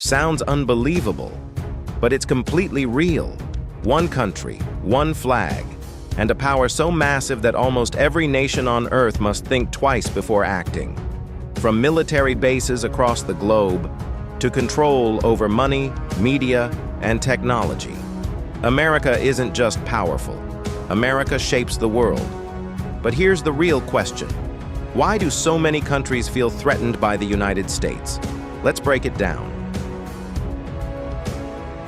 Sounds unbelievable, but it's completely real. One country, one flag, and a power so massive that almost every nation on Earth must think twice before acting. From military bases across the globe to control over money, media, and technology. America isn't just powerful. America shapes the world. But here's the real question. Why do so many countries feel threatened by the United States? Let's break it down.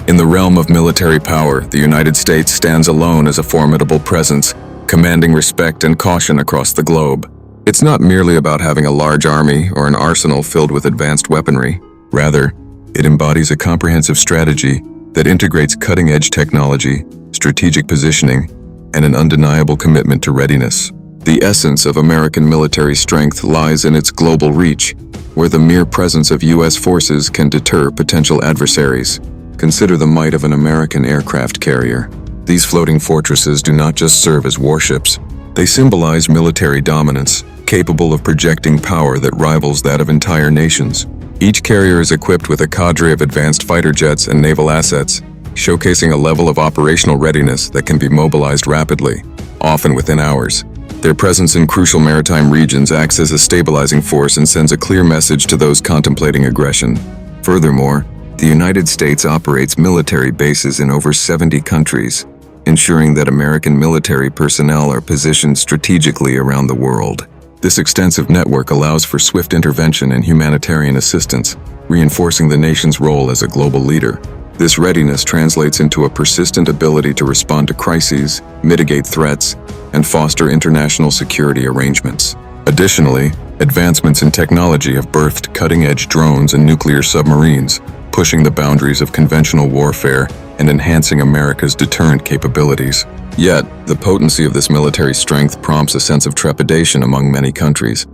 In the realm of military power, the United States stands alone as a formidable presence, commanding respect and caution across the globe. It's not merely about having a large army or an arsenal filled with advanced weaponry. Rather, it embodies a comprehensive strategy that integrates cutting-edge technology, strategic positioning, and an undeniable commitment to readiness. The essence of American military strength lies in its global reach, where the mere presence of U.S. forces can deter potential adversaries. Consider the might of an American aircraft carrier. These floating fortresses do not just serve as warships. They symbolize military dominance, capable of projecting power that rivals that of entire nations. Each carrier is equipped with a cadre of advanced fighter jets and naval assets, showcasing a level of operational readiness that can be mobilized rapidly, often within hours. Their presence in crucial maritime regions acts as a stabilizing force and sends a clear message to those contemplating aggression. Furthermore, the United States operates military bases in over 70 countries, ensuring that American military personnel are positioned strategically around the world. This extensive network allows for swift intervention and humanitarian assistance, reinforcing the nation's role as a global leader. This readiness translates into a persistent ability to respond to crises, mitigate threats, and foster international security arrangements. Additionally, advancements in technology have birthed cutting-edge drones and nuclear submarines, pushing the boundaries of conventional warfare and enhancing America's deterrent capabilities. Yet, the potency of this military strength prompts a sense of trepidation among many countries.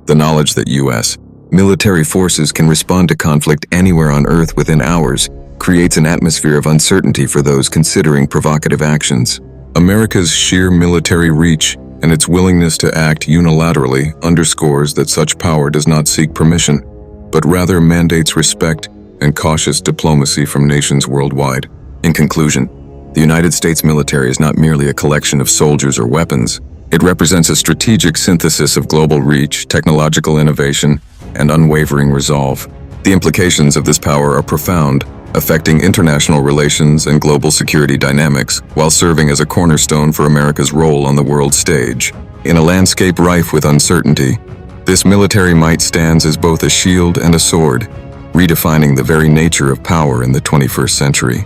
The knowledge that U.S. military forces can respond to conflict anywhere on Earth within hours creates an atmosphere of uncertainty for those considering provocative actions. America's sheer military reach and its willingness to act unilaterally underscores that such power does not seek permission, but rather mandates respect and cautious diplomacy from nations worldwide. In conclusion, the United States military is not merely a collection of soldiers or weapons. It represents a strategic synthesis of global reach, technological innovation, and unwavering resolve. The implications of this power are profound, affecting international relations and global security dynamics, while serving as a cornerstone for America's role on the world stage. In a landscape rife with uncertainty, this military might stands as both a shield and a sword, redefining the very nature of power in the 21st century.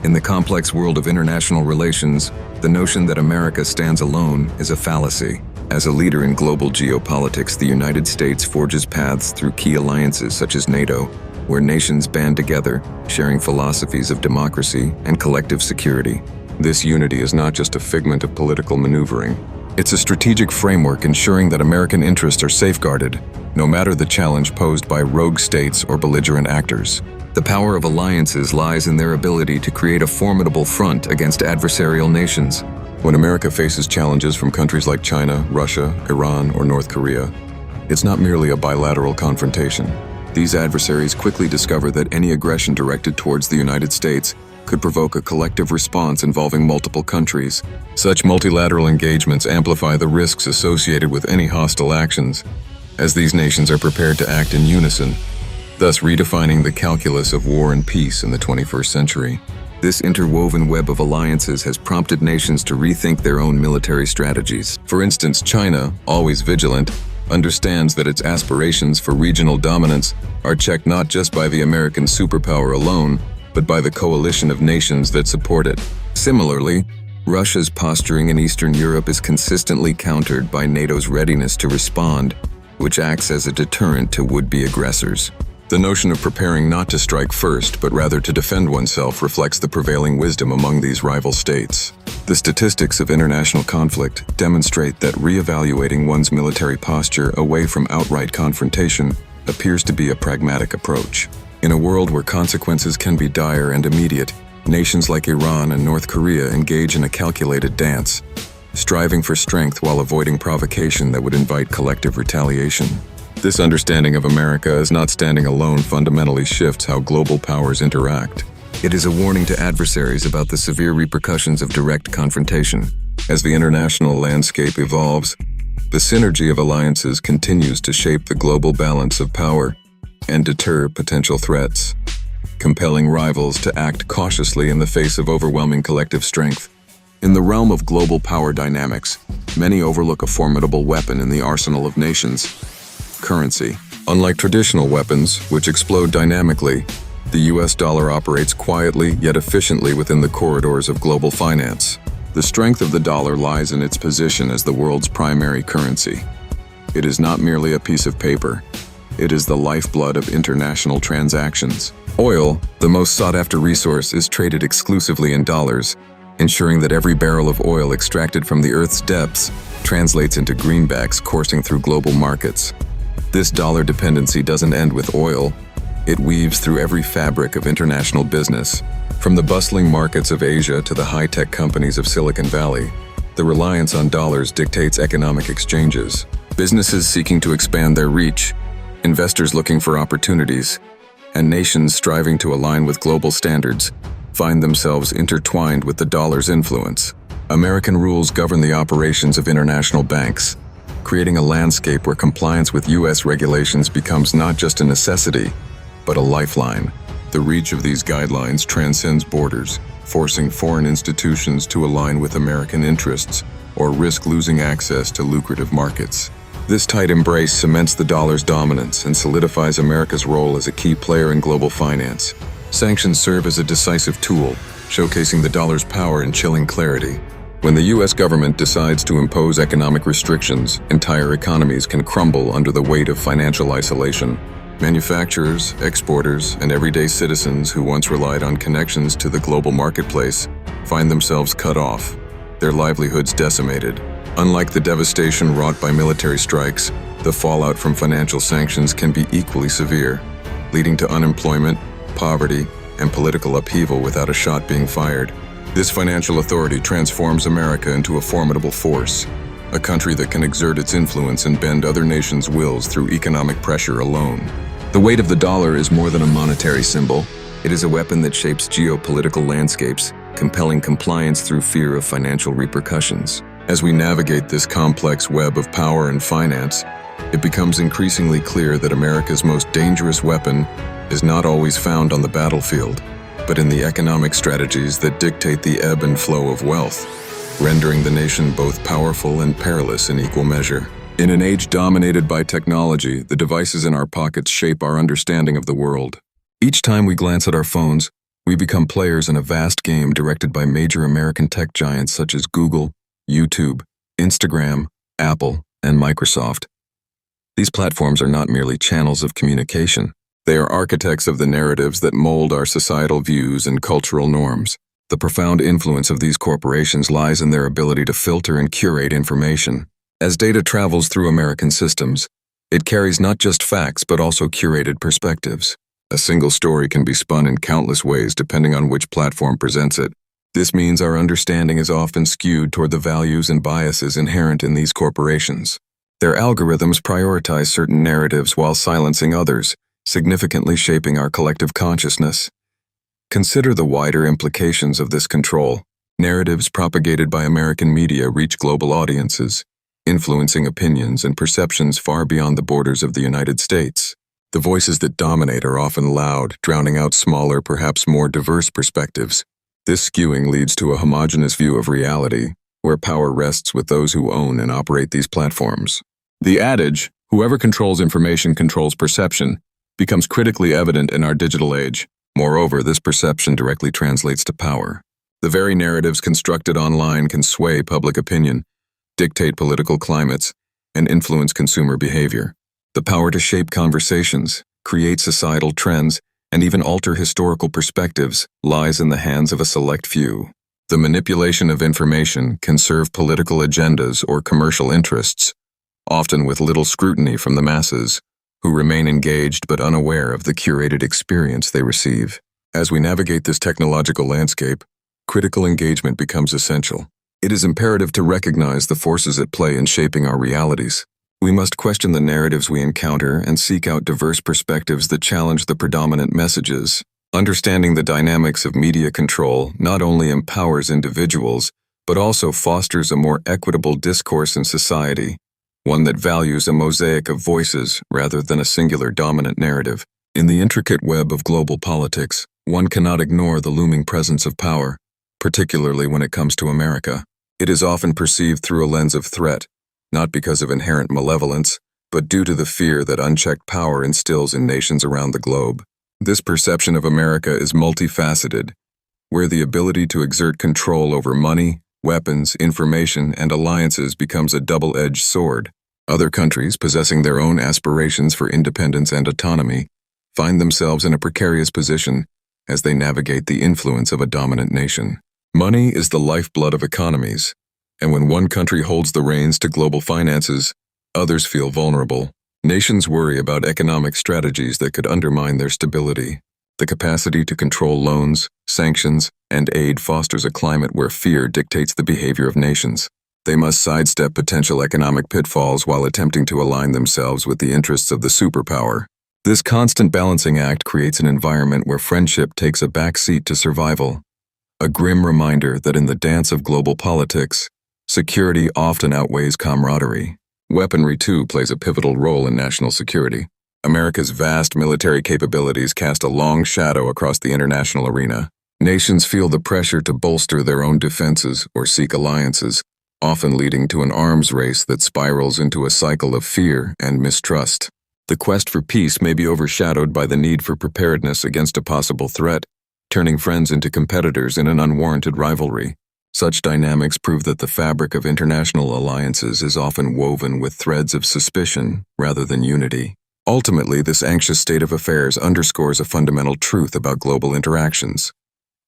In the complex world of international relations, the notion that America stands alone is a fallacy. As a leader in global geopolitics, the United States forges paths through key alliances such as NATO, where nations band together, sharing philosophies of democracy and collective security. This unity is not just a figment of political maneuvering. It's a strategic framework ensuring that American interests are safeguarded, no matter the challenge posed by rogue states or belligerent actors. The power of alliances lies in their ability to create a formidable front against adversarial nations. When America faces challenges from countries like China, Russia, Iran, or North Korea, it's not merely a bilateral confrontation. These adversaries quickly discover that any aggression directed towards the United States could provoke a collective response involving multiple countries. Such multilateral engagements amplify the risks associated with any hostile actions, as these nations are prepared to act in unison, thus redefining the calculus of war and peace in the 21st century. This interwoven web of alliances has prompted nations to rethink their own military strategies. For instance, China, always vigilant, understands that its aspirations for regional dominance are checked not just by the American superpower alone, but by the coalition of nations that support it. Similarly, Russia's posturing in Eastern Europe is consistently countered by NATO's readiness to respond, which acts as a deterrent to would-be aggressors. The notion of preparing not to strike first, but rather to defend oneself reflects the prevailing wisdom among these rival states. The statistics of international conflict demonstrate that re-evaluating one's military posture away from outright confrontation appears to be a pragmatic approach. In a world where consequences can be dire and immediate, Nations like Iran and North Korea engage in a calculated dance, striving for strength while avoiding provocation that would invite collective retaliation. This understanding of America as not standing alone fundamentally shifts how global powers interact. It is a warning to adversaries about the severe repercussions of direct confrontation. As the international landscape evolves, the synergy of alliances continues to shape the global balance of power and deter potential threats, compelling rivals to act cautiously in the face of overwhelming collective strength. In the realm of global power dynamics, many overlook a formidable weapon in the arsenal of nations: currency. Unlike traditional weapons, which explode dynamically, the US dollar operates quietly yet efficiently within the corridors of global finance. The strength of the dollar lies in its position as the world's primary currency. It is not merely a piece of paper. It is the lifeblood of international transactions. Oil, the most sought-after resource, is traded exclusively in dollars, ensuring that every barrel of oil extracted from the Earth's depths translates into greenbacks coursing through global markets. This dollar dependency doesn't end with oil. It weaves through every fabric of international business. From the bustling markets of Asia to the high-tech companies of Silicon Valley, the reliance on dollars dictates economic exchanges. Businesses seeking to expand their reach, investors looking for opportunities, and nations striving to align with global standards find themselves intertwined with the dollar's influence. American rules govern the operations of international banks, creating a landscape where compliance with US regulations becomes not just a necessity, but a lifeline. The reach of these guidelines transcends borders, forcing foreign institutions to align with American interests or risk losing access to lucrative markets. This tight embrace cements the dollar's dominance and solidifies America's role as a key player in global finance. Sanctions serve as a decisive tool, showcasing the dollar's power and chilling clarity. When the US government decides to impose economic restrictions, entire economies can crumble under the weight of financial isolation. Manufacturers, exporters, and everyday citizens who once relied on connections to the global marketplace find themselves cut off, their livelihoods decimated. Unlike the devastation wrought by military strikes, the fallout from financial sanctions can be equally severe, leading to unemployment, poverty, and political upheaval without a shot being fired. This financial authority transforms America into a formidable force, a country that can exert its influence and bend other nations' wills through economic pressure alone. The weight of the dollar is more than a monetary symbol. It is a weapon that shapes geopolitical landscapes, compelling compliance through fear of financial repercussions. As we navigate this complex web of power and finance, it becomes increasingly clear that America's most dangerous weapon is not always found on the battlefield, but in the economic strategies that dictate the ebb and flow of wealth, rendering the nation both powerful and perilous in equal measure. In an age dominated by technology, the devices in our pockets shape our understanding of the world. Each time we glance at our phones, we become players in a vast game directed by major American tech giants such as Google, YouTube, Instagram, Apple, and Microsoft. These platforms are not merely channels of communication. They are architects of the narratives that mold our societal views and cultural norms. The profound influence of these corporations lies in their ability to filter and curate information. As data travels through American systems, it carries not just facts but also curated perspectives. A single story can be spun in countless ways depending on which platform presents it. This means our understanding is often skewed toward the values and biases inherent in these corporations. Their algorithms prioritize certain narratives while silencing others, significantly shaping our collective consciousness. Consider the wider implications of this control. Narratives propagated by American media reach global audiences, influencing opinions and perceptions far beyond the borders of the United States. The voices that dominate are often loud, drowning out smaller, perhaps more diverse perspectives. This skewing leads to a homogeneous view of reality, where power rests with those who own and operate these platforms. The adage, "Whoever controls information controls perception," becomes critically evident in our digital age. Moreover, this perception directly translates to power. The very narratives constructed online can sway public opinion, dictate political climates, and influence consumer behavior. The power to shape conversations, create societal trends, and even alter historical perspectives lies in the hands of a select few. The manipulation of information can serve political agendas or commercial interests, often with little scrutiny from the masses, who remain engaged but unaware of the curated experience they receive. As we navigate this technological landscape, critical engagement becomes essential. It is imperative to recognize the forces at play in shaping our realities. We must question the narratives we encounter and seek out diverse perspectives that challenge the predominant messages. Understanding the dynamics of media control not only empowers individuals, but also fosters a more equitable discourse in society, one that values a mosaic of voices rather than a singular dominant narrative. In the intricate web of global politics, one cannot ignore the looming presence of power, particularly when it comes to America. It is often perceived through a lens of threat, not because of inherent malevolence, but due to the fear that unchecked power instills in nations around the globe. This perception of America is multifaceted, where the ability to exert control over money, weapons, information, and alliances becomes a double-edged sword. Other countries, possessing their own aspirations for independence and autonomy, find themselves in a precarious position as they navigate the influence of a dominant nation. Money is the lifeblood of economies, and when one country holds the reins to global finances, others feel vulnerable. Nations worry about economic strategies that could undermine their stability. The capacity to control loans, sanctions, and aid fosters a climate where fear dictates the behavior of nations. They must sidestep potential economic pitfalls while attempting to align themselves with the interests of the superpower. This constant balancing act creates an environment where friendship takes a back seat to survival, a grim reminder that in the dance of global politics, security often outweighs camaraderie. Weaponry, too, plays a pivotal role in national security. America's vast military capabilities cast a long shadow across the international arena. Nations feel the pressure to bolster their own defenses or seek alliances, often leading to an arms race that spirals into a cycle of fear and mistrust. The quest for peace may be overshadowed by the need for preparedness against a possible threat, turning friends into competitors in an unwarranted rivalry. Such dynamics prove that the fabric of international alliances is often woven with threads of suspicion rather than unity. Ultimately, this anxious state of affairs underscores a fundamental truth about global interactions.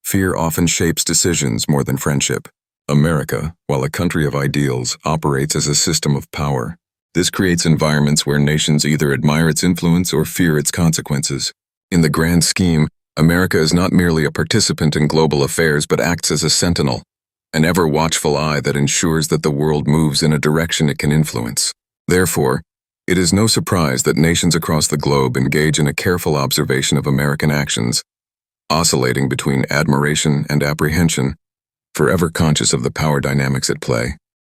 Fear often shapes decisions more than friendship. America, while a country of ideals, operates as a system of power. This creates environments where nations either admire its influence or fear its consequences. In the grand scheme, America is not merely a participant in global affairs but acts as a sentinel, an ever-watchful eye that ensures that the world moves in a direction it can influence. Therefore, it is no surprise that nations across the globe engage in a careful observation of American actions, oscillating between admiration and apprehension, forever conscious of the power dynamics at play.